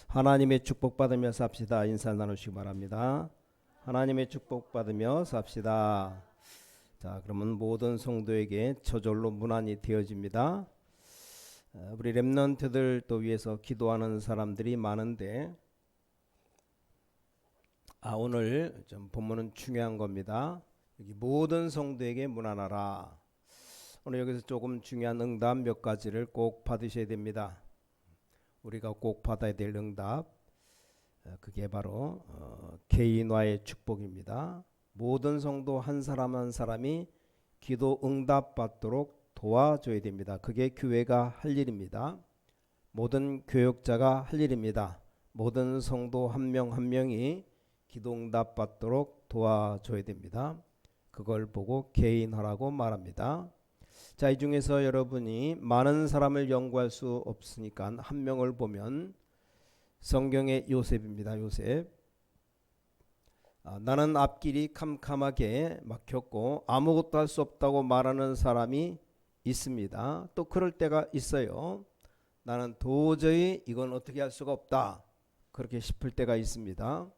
하나님의 축복 받으며 삽시다. 인사 나누시기 바랍니다. 하나님의 축복 받으며 삽시다. 자, 그러면 모든 성도에게 저절로 문안이 되어집니다. 우리 렘넌트들 또 위해서 기도하는 사람들이 많은데 오늘 좀 본문은 중요한 겁니다. 여기 모든 성도에게 문안하라. 오늘 여기서 조금 중요한 응답 몇 가지를 꼭 받으셔야 됩니다. 우리가 꼭 받아야 될 응답, 그게 바로 개인화의 축복입니다. 모든 성도 한 사람 한 사람이 기도 응답 받도록 도와줘야 됩니다. 그게 교회가 할 일입니다. 모든 교역자가 할 일입니다. 모든 성도 한 명 한 명이 기도 응답 받도록 도와줘야 됩니다. 그걸 보고 개인화라고 말합니다. 자, 이 중에서 여러분이 많은 사람을 연구할 수 없으니까 한 명을 보면 성경의 요셉입니다. 요셉. 나는 앞길이 캄캄하게 막혔고 아무것도 할 수 없다고 말하는 사람이 있습니다. 또 그럴 때가 있어요. 나는 도저히 이건 어떻게 할 수가 없다. 그렇게 싶을 때가 있습니다.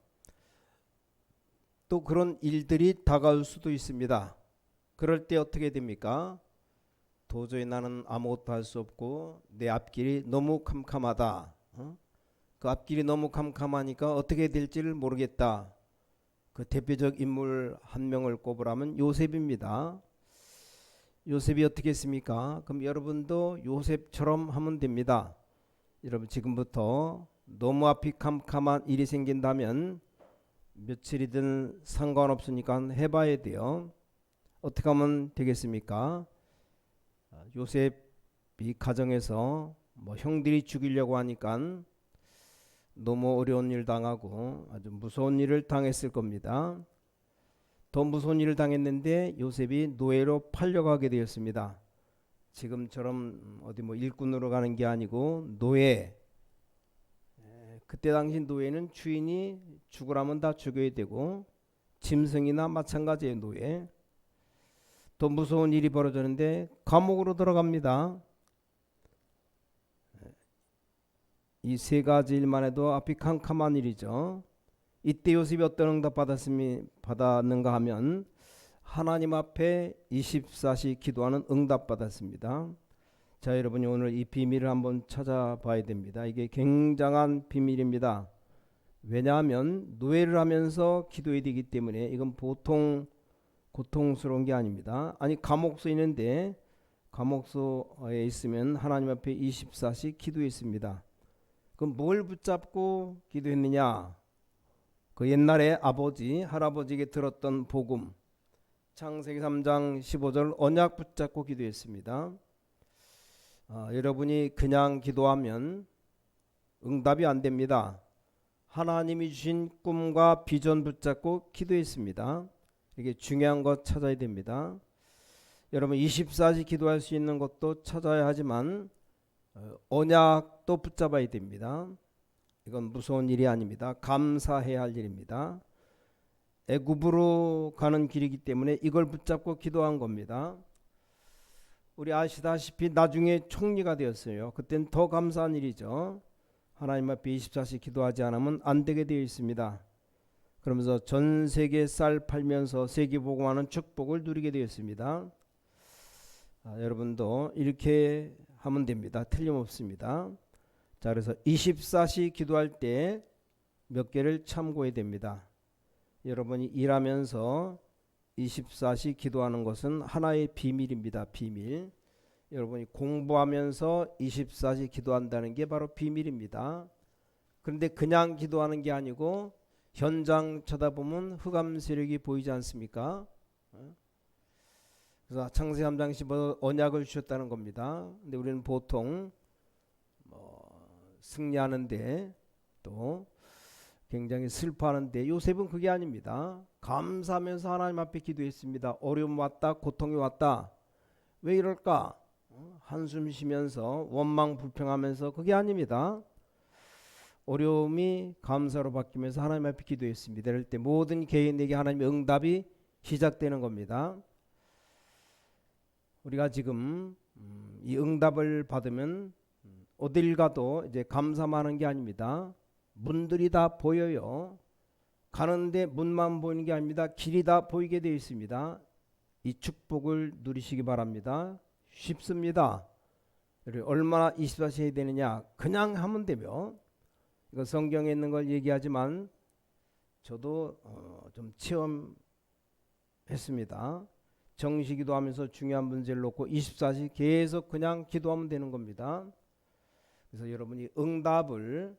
또 그런 일들이 다가올 수도 있습니다. 그럴 때 어떻게 됩니까? 도저히 나는 아무것도 할 수 없고 내 앞길이 너무 캄캄하다. 그 앞길이 너무 캄캄하니까 어떻게 될지를 모르겠다. 그 대표적 인물 한 명을 꼽으라면 요셉입니다. 요셉이 어떻게 했습니까? 그럼 여러분도 요셉처럼 하면 됩니다. 여러분 지금부터 너무 앞이 캄캄한 일이 생긴다면 며칠이든 상관없으니까 해봐야 돼요. 어떻게 하면 되겠습니까? 요셉이 가정에서 형들이 죽이려고 하니까 너무 어려운 일 당하고 아주 무서운 일을 당했을 겁니다. 더 무서운 일을 당했는데 요셉이 노예로 팔려가게 되었습니다. 지금처럼 어디 일꾼으로 가는 게 아니고 노예. 그때 당시 노예는 주인이 죽으라면 다 죽여야 되고 짐승이나 마찬가지예요. 노예. 더 무서운 일이 벌어졌는데 감옥으로 들어갑니다. 이 세 가지 일만 해도 앞이 캄캄한 일이죠. 이때 요셉이 어떤 응답 받았는가 하면 하나님 앞에 24시 기도하는 응답 받았습니다. 자, 여러분이 오늘 이 비밀을 한번 찾아봐야 됩니다. 이게 굉장한 비밀입니다. 왜냐하면 노예를 하면서 기도해야 되기 때문에 이건 보통 고통스러운 게 아닙니다. 아니 감옥소에 있는데 감옥소에 있으면 하나님 앞에 24시 기도했습니다. 그럼 뭘 붙잡고 기도했느냐? 그 옛날에 아버지 할아버지에게 들었던 복음 창세기 3장 15절 언약 붙잡고 기도했습니다. 여러분이 그냥 기도하면 응답이 안 됩니다. 하나님이 주신 꿈과 비전 붙잡고 기도했습니다. 이게 중요한 것 찾아야 됩니다. 여러분 24시 기도할 수 있는 것도 찾아야 하지만 언약도 붙잡아야 됩니다. 이건 무서운 일이 아닙니다. 감사해야 할 일입니다. 애굽으로 가는 길이기 때문에 이걸 붙잡고 기도한 겁니다. 우리 아시다시피 나중에 총리가 되었어요. 그땐 더 감사한 일이죠. 하나님 앞에 24시 기도하지 않으면 안 되게 되어 있습니다. 그러면서 전 세계 쌀 팔면서 세계복음하는 축복을 누리게 되었습니다. 여러분도 이렇게 하면 됩니다. 틀림없습니다. 자, 그래서 24시 기도할 때 몇 개를 참고해야 됩니다. 여러분이 일하면서 24시 기도하는 것은 하나의 비밀입니다. 비밀. 여러분이 공부하면서 24시 기도한다는 게 바로 비밀입니다. 그런데 그냥 기도하는 게 아니고 현장 쳐다보면 흑암 세력이 보이지 않습니까? 그래서 창세기 3장 15절 언약을 주셨다는 겁니다. 근데 우리는 보통 승리하는데 또 굉장히 슬퍼하는데 요셉은 그게 아닙니다. 감사하면서 하나님 앞에 기도했습니다. 어려움 왔다, 고통이 왔다. 왜 이럴까? 한숨 쉬면서 원망 불평하면서 그게 아닙니다. 어려움이 감사로 바뀌면서 하나님 앞에 기도했습니다. 이럴 때 모든 개인에게 하나님의 응답이 시작되는 겁니다. 우리가 지금 이 응답을 받으면 어딜 가도 이제 감사만 하는 게 아닙니다. 문들이 다 보여요. 가는데 문만 보이는 게 아닙니다. 길이 다 보이게 되어 있습니다. 이 축복을 누리시기 바랍니다. 쉽습니다. 얼마나 24시 해야 되느냐? 그냥 하면 되며, 이거 성경에 있는 걸 얘기하지만 저도 좀 체험했습니다. 정시기도 하면서 중요한 문제를 놓고 24시 계속 그냥 기도하면 되는 겁니다. 그래서 여러분이 응답을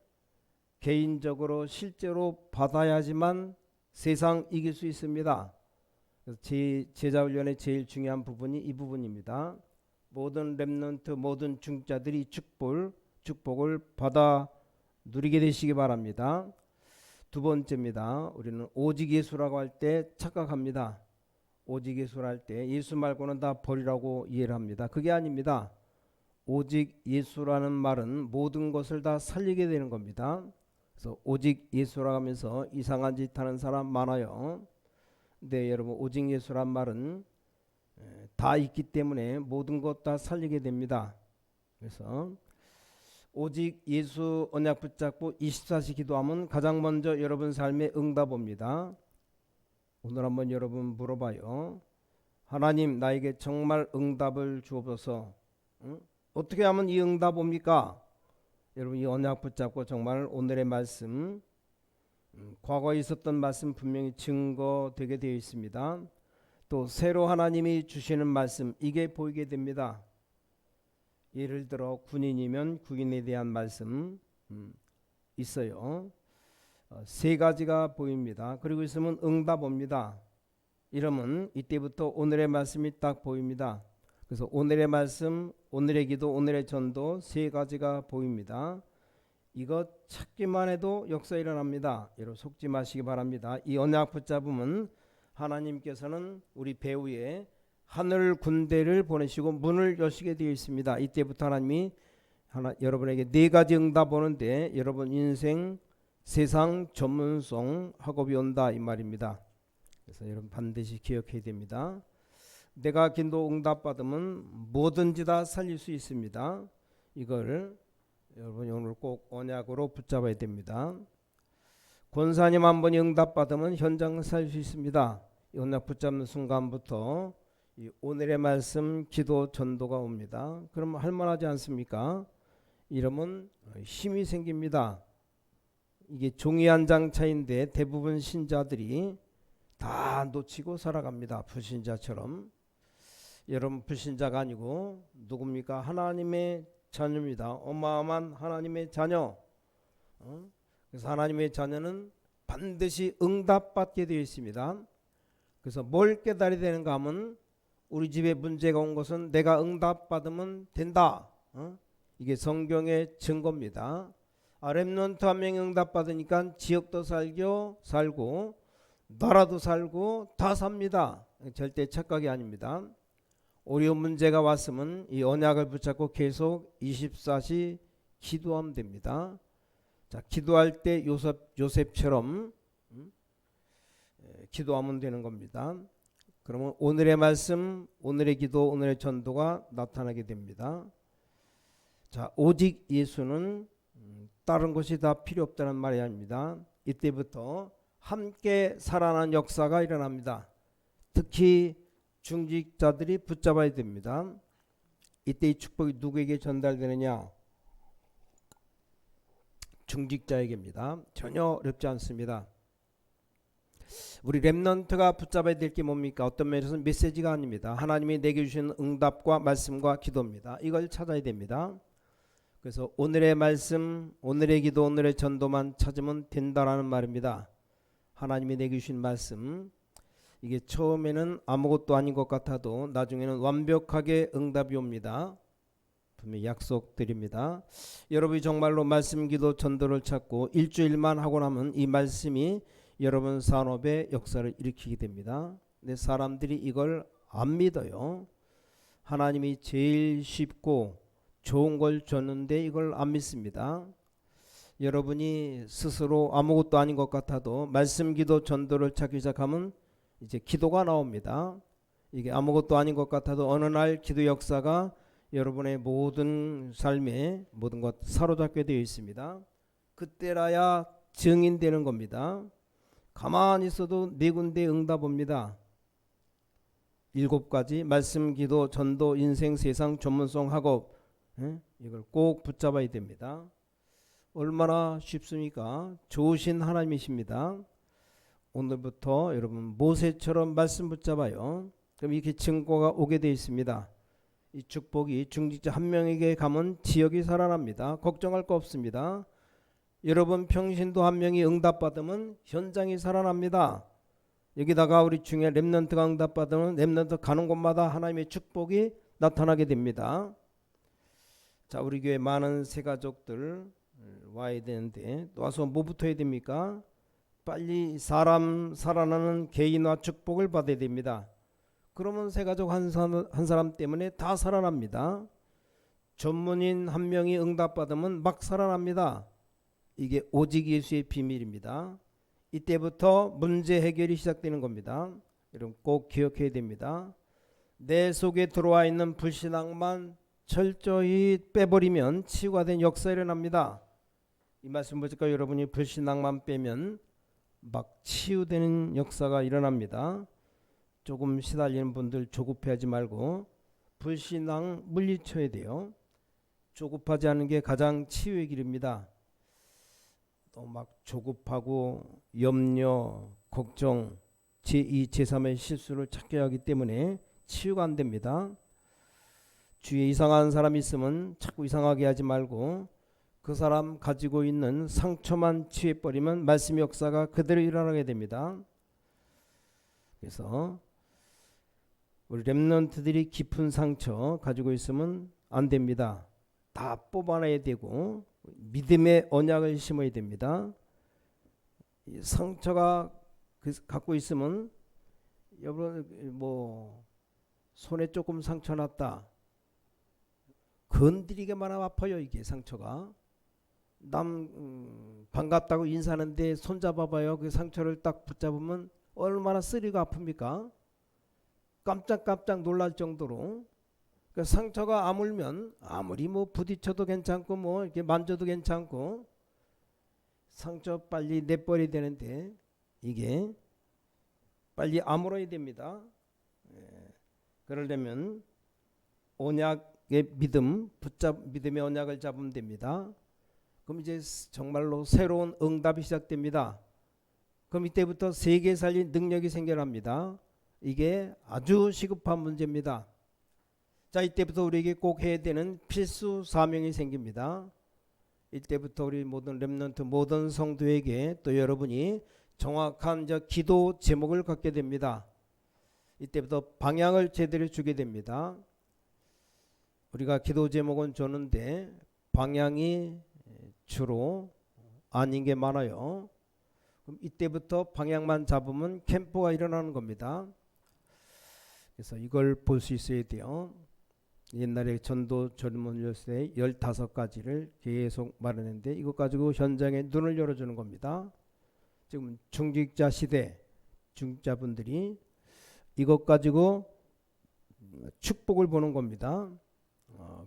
개인적으로 실제로 받아야지만 세상 이길 수 있습니다. 그래서 제자훈련의 제일 중요한 부분이 이 부분입니다. 모든 렘넌트, 모든 중자들이 축복을 받아 누리게 되시기 바랍니다. 두 번째입니다. 우리는 오직 예수라고 할 때 착각합니다. 오직 예수라 할 때 예수 말고는 다 버리라고 이해를 합니다. 그게 아닙니다. 오직 예수라는 말은 모든 것을 다 살리게 되는 겁니다. 그래서 오직 예수라 하면서 이상한 짓 하는 사람 많아요. 근데 여러분, 오직 예수란 말은 다 있기 때문에 모든 것 다 살리게 됩니다. 그래서 오직 예수 언약 붙잡고 24시 기도하면 가장 먼저 여러분 삶에 응답 옵니다. 오늘 한번 여러분 물어봐요. 하나님, 나에게 정말 응답을 주옵소서. 어떻게 하면 이 응답 옵니까? 여러분, 이 언약 붙잡고 정말 오늘의 말씀, 과거에 있었던 말씀 분명히 증거되게 되어 있습니다. 또 새로 하나님이 주시는 말씀, 이게 보이게 됩니다. 예를 들어 군인이면 군인에 대한 말씀 있어요. 세 가지가 보입니다. 그리고 있으면 응답 옵니다. 이러면 이때부터 오늘의 말씀이 딱 보입니다. 그래서 오늘의 말씀, 오늘의 기도, 오늘의 전도 세 가지가 보입니다. 이거 찾기만 해도 역사 일어납니다. 여러분 속지 마시기 바랍니다. 이 언약 붙잡으면 하나님께서는 우리 배후에 하늘 군대를 보내시고 문을 여시게 되어 있습니다. 이때부터 하나님이 여러분에게 네 가지 응답 오는데 여러분 인생 세상 전문성 학업이 온다 이 말입니다. 그래서 여러분 반드시 기억해야 됩니다. 내가 기도 응답 받으면 뭐든지 다 살릴 수 있습니다. 이걸 여러분이 오늘 꼭 언약으로 붙잡아야 됩니다. 권사님 한 번이 응답 받으면 현장을 살릴 수 있습니다. 이 언약 붙잡는 순간부터 이 오늘의 말씀, 기도, 전도가 옵니다. 그럼 할만하지 않습니까? 이러면 힘이 생깁니다. 이게 종이 한 장 차인데 대부분 신자들이 다 놓치고 살아갑니다. 불신자처럼. 여러분 불신자가 아니고 누굽니까? 하나님의 자녀입니다. 어마어마한 하나님의 자녀. 그래서 하나님의 자녀는 반드시 응답받게 되어 있습니다. 그래서 뭘 깨달아야 되는가 하면 우리 집에 문제가 온 것은 내가 응답받으면 된다. 이게 성경의 증거입니다. 렘넌트 한 명이 응답받으니까 지역도 살고 나라도 살고 다 삽니다. 절대 착각이 아닙니다. 어려운 문제가 왔으면 이 언약을 붙잡고 계속 24시 기도하면 됩니다. 자, 기도할 때 요셉처럼 기도하면 되는 겁니다. 그러면 오늘의 말씀, 오늘의 기도, 오늘의 전도가 나타나게 됩니다. 자, 오직 예수는 다른 것이 다 필요 없다는 말이 아닙니다. 이때부터 함께 살아나는 역사가 일어납니다. 특히 중직자들이 붙잡아야 됩니다. 이때 이 축복이 누구에게 전달되느냐? 중직자에게입니다. 전혀 어렵지 않습니다. 우리 렘넌트가 붙잡아야 될 게 뭡니까? 어떤 면에서는 메시지가 아닙니다. 하나님이 내게 주신 응답과 말씀과 기도입니다. 이걸 찾아야 됩니다. 그래서 오늘의 말씀, 오늘의 기도, 오늘의 전도만 찾으면 된다라는 말입니다. 하나님이 내게 주신 말씀, 이게 처음에는 아무것도 아닌 것 같아도 나중에는 완벽하게 응답이 옵니다. 분명히 약속드립니다. 여러분이 정말로 말씀, 기도, 전도를 찾고 일주일만 하고 나면 이 말씀이 여러분 산업의 역사를 일으키게 됩니다. 근데 사람들이 이걸 안 믿어요. 하나님이 제일 쉽고 좋은 걸 줬는데 이걸 안 믿습니다. 여러분이 스스로 아무것도 아닌 것 같아도 말씀, 기도, 전도를 찾기 시작하면 이제 기도가 나옵니다. 이게 아무것도 아닌 것 같아도 어느 날 기도 역사가 여러분의 모든 삶에 모든 것 사로잡게 되어 있습니다. 그때라야 증인되는 겁니다. 가만히 있어도 네 군데 응답 옵니다. 7가지 말씀, 기도, 전도, 인생, 세상, 전문성, 학업. 이걸 꼭 붙잡아야 됩니다. 얼마나 쉽습니까? 좋으신 하나님이십니다. 오늘부터 여러분 모세처럼 말씀 붙잡아요. 그럼 이렇게 증거가 오게 되어 있습니다. 이 축복이 중직자 한 명에게 가면 지역이 살아납니다. 걱정할 거 없습니다. 여러분 평신도 한 명이 응답받으면 현장이 살아납니다. 여기다가 우리 중에 렘넌트가 응답받으면 렘넌트 가는 곳마다 하나님의 축복이 나타나게 됩니다. 자, 우리 교회 많은 새가족들 와야 되는데 와서 뭐부터 해야 됩니까? 빨리 사람 살아나는 개인화 축복을 받아야 됩니다. 그러면 새가족 한 사람 때문에 다 살아납니다. 전문인 한 명이 응답받으면 막 살아납니다. 이게 오직 예수의 비밀입니다. 이때부터 문제 해결이 시작되는 겁니다. 여러분 꼭 기억해야 됩니다. 내 속에 들어와 있는 불신앙만 철저히 빼버리면 치유가 된 역사 일어납니다. 이 말씀 보니까 여러분이 불신앙만 빼면 막 치유되는 역사가 일어납니다. 조금 시달리는 분들 조급해하지 말고 불신앙 물리쳐야 돼요. 조급하지 않은 게 가장 치유의 길입니다. 또 막 조급하고 염려, 걱정, 제2, 제3의 실수를 찾게 하기 때문에 치유가 안 됩니다. 주위에 이상한 사람이 있으면 자꾸 이상하게 하지 말고 그 사람 가지고 있는 상처만 치유해버리면 말씀의 역사가 그대로 일어나게 됩니다. 그래서 우리 렘넌트들이 깊은 상처 가지고 있으면 안 됩니다. 다 뽑아내야 되고 믿음의 언약을 심어야 됩니다. 이 상처가 갖고 있으면 여러분 뭐 손에 조금 상처 났다. 건드리기만 하면 아파요. 이게 상처가. 남 반갑다고 인사하는데 손잡아봐요. 그 상처를 딱 붙잡으면 얼마나 쓰리고 아픕니까? 깜짝깜짝 놀랄 정도로. 그 상처가 아물면 아무리 뭐 부딪혀도 괜찮고 뭐 이렇게 만져도 괜찮고 상처 빨리 내버려야 되는데 이게 빨리 아물어야 됩니다. 그러려면 언약의 믿음의 언약을 잡으면 됩니다. 그럼 이제 정말로 새로운 응답이 시작됩니다. 그럼 이때부터 세계 살릴 능력이 생겨납니다. 이게 아주 시급한 문제입니다. 자, 이때부터 우리에게 꼭 해야 되는 필수 사명이 생깁니다. 이때부터 우리 모든 렘넌트 모든 성도에게 또 여러분이 정확한 기도 제목을 갖게 됩니다. 이때부터 방향을 제대로 주게 됩니다. 우리가 기도 제목은 줬는데 방향이 주로 아닌 게 많아요. 그럼 이때부터 방향만 잡으면 캠프가 일어나는 겁니다. 그래서 이걸 볼 수 있어야 돼요. 옛날에 전도 젊은이였을 때 15가지를 계속 말했는데 이것 가지고 현장에 눈을 열어주는 겁니다. 지금 중직자 시대 중직자분들이 이것 가지고 축복을 보는 겁니다.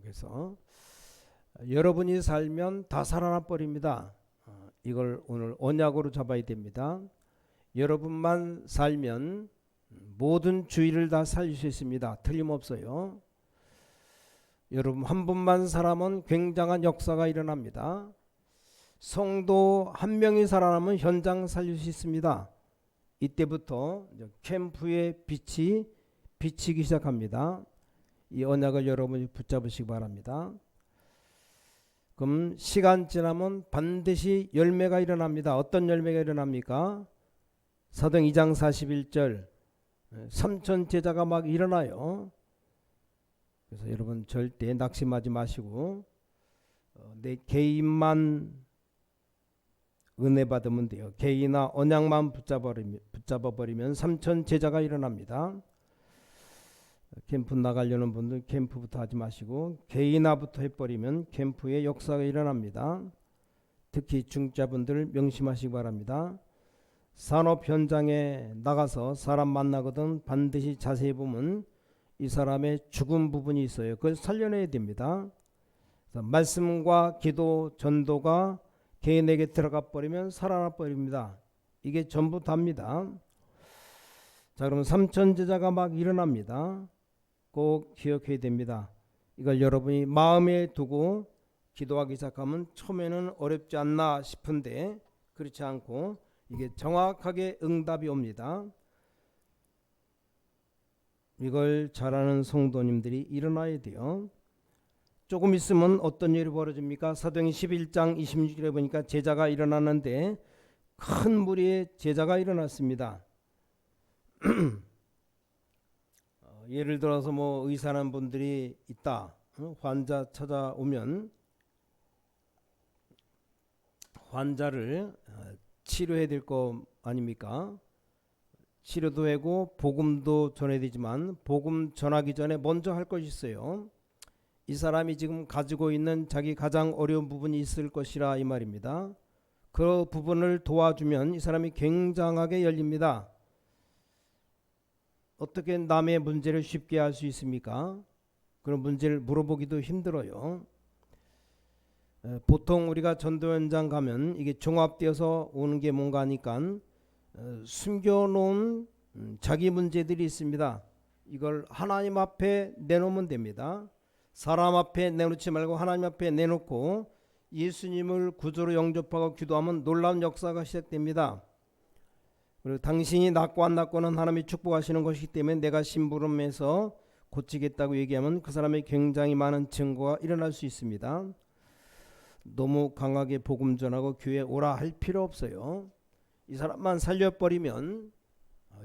그래서 여러분이 살면 다 살아나 버립니다. 이걸 오늘 언약으로 잡아야 됩니다. 여러분만 살면 모든 주의를 다 살릴 수 있습니다. 틀림없어요. 여러분 한 분만 살아면 굉장한 역사가 일어납니다. 성도 한 명이 살아나면 현장 살릴 수 있습니다. 이때부터 캠프의 빛이 비치기 시작합니다. 이 언약을 여러분이 붙잡으시기 바랍니다. 그럼 시간 지나면 반드시 열매가 일어납니다. 어떤 열매가 일어납니까? 사도행 2장 41절 3천 제자가 막 일어나요. 그래서 여러분 절대 낙심하지 마시고 내 개인만 은혜 받으면 돼요. 개인이나 언약만 붙잡아버리면 3천 제자가 일어납니다. 캠프 나가려는 분들 캠프부터 하지 마시고 개인화부터 해버리면 캠프의 역사가 일어납니다. 특히 중자분들 명심하시기 바랍니다. 산업 현장에 나가서 사람 만나거든 반드시 자세히 보면 이 사람의 죽은 부분이 있어요. 그걸 살려내야 됩니다. 말씀과 기도, 전도가 개인에게 들어가 버리면 살아나 버립니다. 이게 전부 답니다. 자, 그럼 삼천제자가 막 일어납니다. 꼭 기억해야 됩니다. 이걸 여러분이 마음에 두고 기도하기 시작하면 처음에는 어렵지 않나 싶은데 그렇지 않고 이게 정확하게 응답이 옵니다. 이걸 잘하는 성도님들이 일어나야 돼요. 조금 있으면 어떤 일이 벌어집니까? 사도행전 11장 26절에 보니까 제자가 일어났는데 큰 무리의 제자가 일어났습니다. 예를 들어서 뭐 의사하는 분들이 있다. 환자 찾아오면 환자를 치료해야 될 거 아닙니까? 치료도 하고 복음도 전해야 되지만 복음 전하기 전에 먼저 할 것이 있어요. 이 사람이 지금 가지고 있는 자기 가장 어려운 부분이 있을 것이라 이 말입니다. 그 부분을 도와주면 이 사람이 굉장하게 열립니다. 어떻게 남의 문제를 쉽게 할 수 있습니까? 그런 문제를 물어보기도 힘들어요. 보통 우리가 전도 현장 가면 이게 종합되어서 오는 게 뭔가 하니까 숨겨놓은 자기 문제들이 있습니다. 이걸 하나님 앞에 내놓으면 됩니다. 사람 앞에 내놓지 말고 하나님 앞에 내놓고 예수님을 구주로 영접하고 기도하면 놀라운 역사가 시작됩니다. 그리고 당신이 낫고 안 낫고는 하나님이 축복하시는 것이기 때문에 내가 심부름해서 고치겠다고 얘기하면 그 사람의 굉장히 많은 증거가 일어날 수 있습니다. 너무 강하게 복음 전하고 교회에 오라 할 필요 없어요. 이 사람만 살려버리면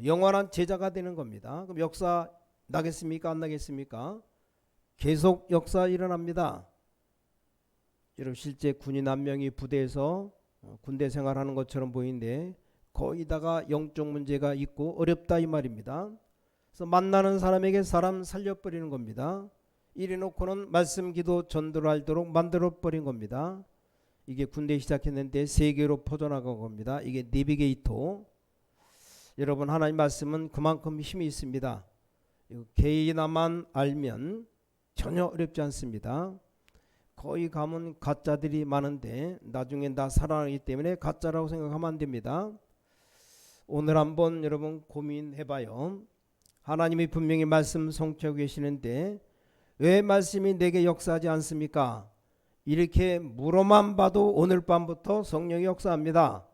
영원한 제자가 되는 겁니다. 그럼 역사 나겠습니까? 안 나겠습니까? 계속 역사 일어납니다. 여러분 실제 군인 한 명이 부대에서 군대 생활하는 것처럼 보이는데 거기다가 영적 문제가 있고 어렵다 이 말입니다. 그래서 만나는 사람에게 사람 살려버리는 겁니다. 이래놓고는 말씀 기도 전도를 하도록 만들어버린 겁니다. 이게 군대 시작했는데 세계로 퍼져나간 겁니다. 이게 내비게이터. 여러분 하나님 말씀은 그만큼 힘이 있습니다. 개인화만 알면 전혀 어렵지 않습니다. 거기 가면 가짜들이 많은데 나중에 나 살아나기 때문에 가짜라고 생각하면 안 됩니다. 오늘 한번 여러분 고민해봐요. 하나님이 분명히 말씀 성취하고 계시는데 왜 말씀이 내게 역사하지 않습니까? 이렇게 물어만 봐도 오늘 밤부터 성령이 역사합니다.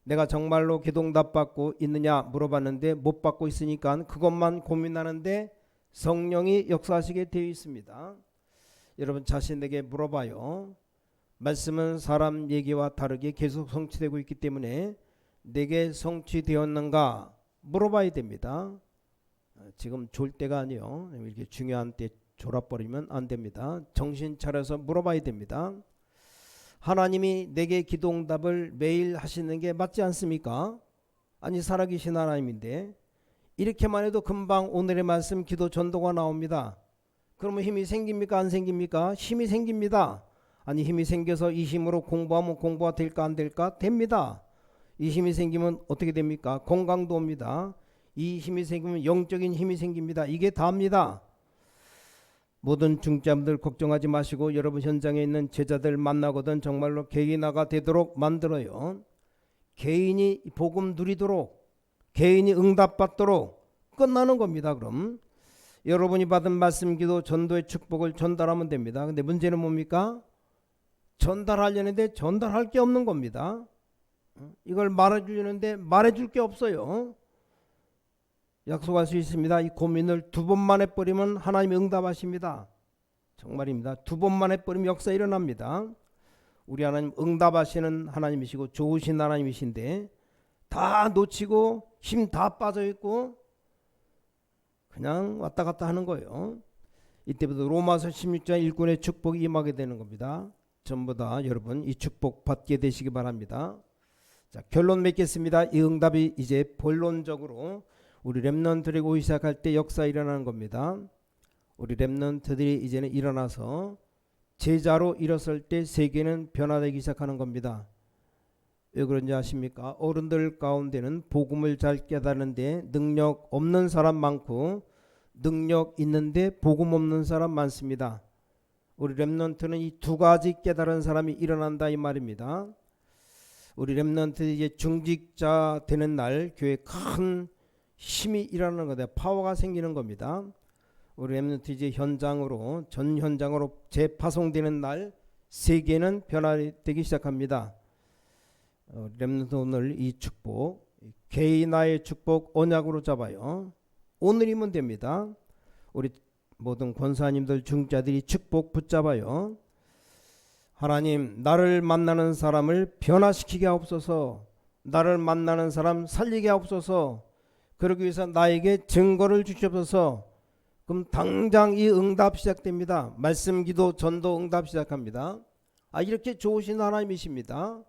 내가 정말로 기도응답 받고 있느냐 물어봤는데 못 받고 있으니까 그것만 고민하는데 성령이 역사하시게 되어 있습니다. 여러분 자신에게 물어봐요. 말씀은 사람 얘기와 다르게 계속 성취되고 있기 때문에 내게 성취되었는가 물어봐야 됩니다. 지금 졸 때가 아니요. 이렇게 중요한 때 졸아버리면 안 됩니다. 정신 차려서 물어봐야 됩니다. 하나님이 내게 기도응답을 매일 하시는 게 맞지 않습니까? 아니 살아계신 하나님인데 이렇게만 해도 금방 오늘의 말씀 기도 전도가 나옵니다. 그러면 힘이 생깁니까? 안 생깁니까? 힘이 생깁니다. 아니 힘이 생겨서 이 힘으로 공부하면 공부가 될까 안 될까? 됩니다. 이 힘이 생기면 어떻게 됩니까? 건강도 옵니다. 이 힘이 생기면 영적인 힘이 생깁니다. 이게 다입니다. 모든 중자분들 걱정하지 마시고 여러분 현장에 있는 제자들 만나거든 정말로 개인화가 되도록 만들어요. 개인이 복음 누리도록 개인이 응답받도록 끝나는 겁니다. 그럼 여러분이 받은 말씀 기도 전도의 축복을 전달하면 됩니다. 근데 문제는 뭡니까? 전달하려는데 전달할 게 없는 겁니다. 이걸 말해주려는데 말해줄 게 없어요. 약속할 수 있습니다. 이 고민을 2번만 해버리면 하나님이 응답하십니다. 정말입니다. 2번만 해버리면 역사 일어납니다. 우리 하나님 응답하시는 하나님이시고 좋으신 하나님이신데 다 놓치고 힘 다 빠져있고 그냥 왔다 갔다 하는 거예요. 이때부터 로마서 16장 일꾼의 축복이 임하게 되는 겁니다. 전부 다 여러분 이 축복 받게 되시기 바랍니다. 자, 결론 맺겠습니다. 이 응답이 이제 본론적으로 우리 렘넌트들이 오기 시작할 때 역사 일어나는 겁니다. 우리 렘넌트들이 이제는 일어나서 제자로 일어설 때 세계는 변화되기 시작하는 겁니다. 왜 그런지 아십니까? 어른들 가운데는 복음을 잘 깨달는데 능력 없는 사람 많고 능력 있는데 복음 없는 사람 많습니다. 우리 렘넌트는 이 2가지 깨달은 사람이 일어난다 이 말입니다. 우리 렘넌트 이제 중직자 되는 날 교회 큰 힘이 일어나는 거다. 파워가 생기는 겁니다. 우리 렘넌트 이제 현장으로 전 현장으로 재파송되는 날 세계는 변화되기 시작합니다. 렘넌트 오늘 이 축복 개인화의 축복 언약으로 잡아요. 오늘이면 됩니다. 우리 모든 권사님들 중자들이 축복 붙잡아요. 하나님, 나를 만나는 사람을 변화시키게 하옵소서. 나를 만나는 사람 살리게 하옵소서. 그러기 위해서 나에게 증거를 주시옵소서. 그럼 당장 이 응답 시작됩니다. 말씀 기도 전도 응답 시작합니다. 이렇게 좋으신 하나님이십니다.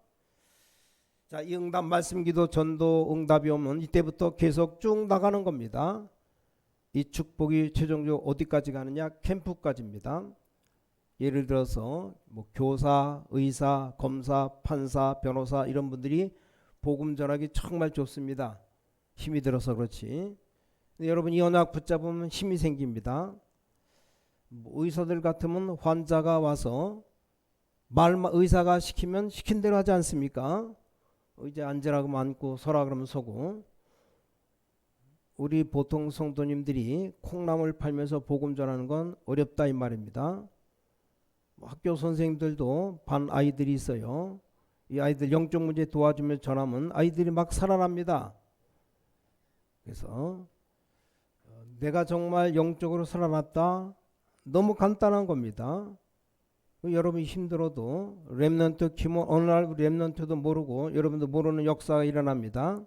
자, 이 응답 말씀 기도 전도 응답이 오면 이때부터 계속 쭉 나가는 겁니다. 이 축복이 최종적으로 어디까지 가느냐? 캠프까지입니다. 예를 들어서 뭐 교사, 의사, 검사, 판사, 변호사 이런 분들이 복음 전하기 정말 좋습니다. 힘이 들어서 그렇지. 여러분 이 언약 붙잡으면 힘이 생깁니다. 의사들 같으면 환자가 와서 의사가 시키면 시킨 대로 하지 않습니까? 이제 앉으라고 앉고 서라 그러면 서고. 우리 보통 성도님들이 콩나물 팔면서 복음 전하는 건 어렵다 이 말입니다. 학교 선생님들도 반 아이들이 있어요. 이 아이들 영적 문제 도와주며 전하면 아이들이 막 살아납니다. 그래서 내가 정말 영적으로 살아났다? 너무 간단한 겁니다. 여러분이 힘들어도 렘넌트 키면 어느 날 렘넌트도 모르고 여러분도 모르는 역사가 일어납니다.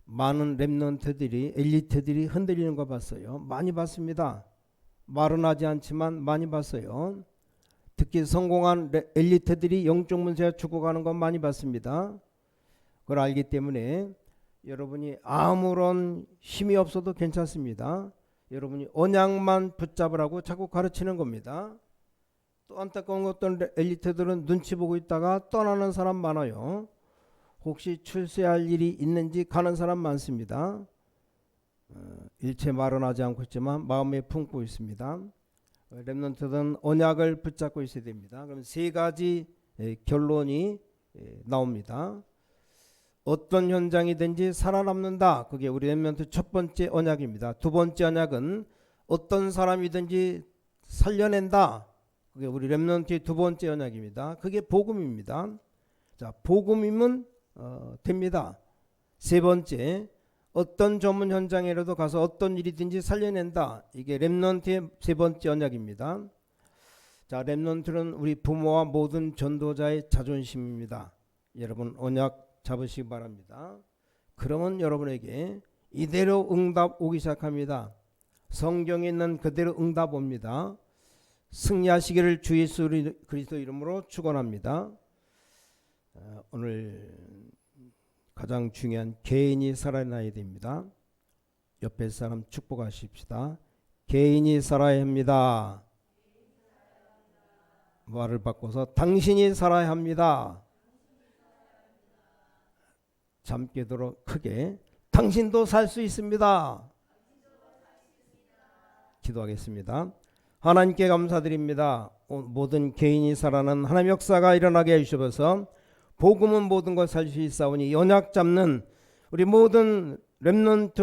많은 렘넌트들이 엘리트들이 흔들리는 거 봤어요. 많이 봤습니다. 말은 하지 않지만 많이 봤어요. 특히 성공한 엘리트들이 영적 문제가 죽어가는 건 많이 봤습니다. 그걸 알기 때문에 여러분이 아무런 힘이 없어도 괜찮습니다. 여러분이 언약만 붙잡으라고 자꾸 가르치는 겁니다. 또 안타까운 어떤 엘리트들은 눈치 보고 있다가 떠나는 사람 많아요. 혹시 출세할 일이 있는지 가는 사람 많습니다. 일체 말은 하지 않고 있지만 마음에 품고 있습니다. 렘넌트들은 언약을 붙잡고 있어야 됩니다. 그럼 세 가지 결론이 나옵니다. 어떤 현장이든지 살아남는다. 그게 우리 렘넌트 첫 번째 언약입니다. 두 번째 언약은 어떤 사람이든지 살려낸다. 그게 우리 렘넌트의 두 번째 언약입니다. 그게 복음입니다. 자, 복음이면 됩니다. 세 번째, 어떤 전문 현장이라도 가서 어떤 일이든지 살려낸다. 이게 렘넌트의 세 번째 언약입니다. 자, 렘넌트는 우리 부모와 모든 전도자의 자존심입니다. 여러분 언약 잡으시기 바랍니다. 그러면 여러분에게 이대로 응답 오기 시작합니다. 성경에 있는 그대로 응답 옵니다. 승리하시기를 주 예수 그리스도 이름으로 축원합니다. 오늘 가장 중요한 개인이 살아나야 됩니다. 옆에 사람 축복하십시다. 개인이 살아야 합니다. 말을 바꿔서 당신이 살아야 합니다. 잠깨도록 크게 당신도 살 수 있습니다. 기도하겠습니다. 하나님께 감사드립니다. 모든 개인이 살아나는 하나님의 역사가 일어나게 해주셔서 복음은 모든 걸 살 수 있사오니 언약 잡는 우리 모든 렘넌트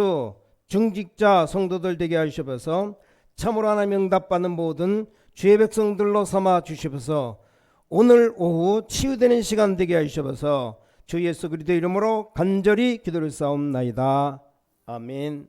중직자 성도들 되게 하시옵소서. 참으로 하나님의 응답받는 모든 주의 백성들로 삼아 주시옵소서. 오늘 오후 치유되는 시간 되게 하시옵소서. 주 예수 그리스도 이름으로 간절히 기도를 싸움나이다. 아멘.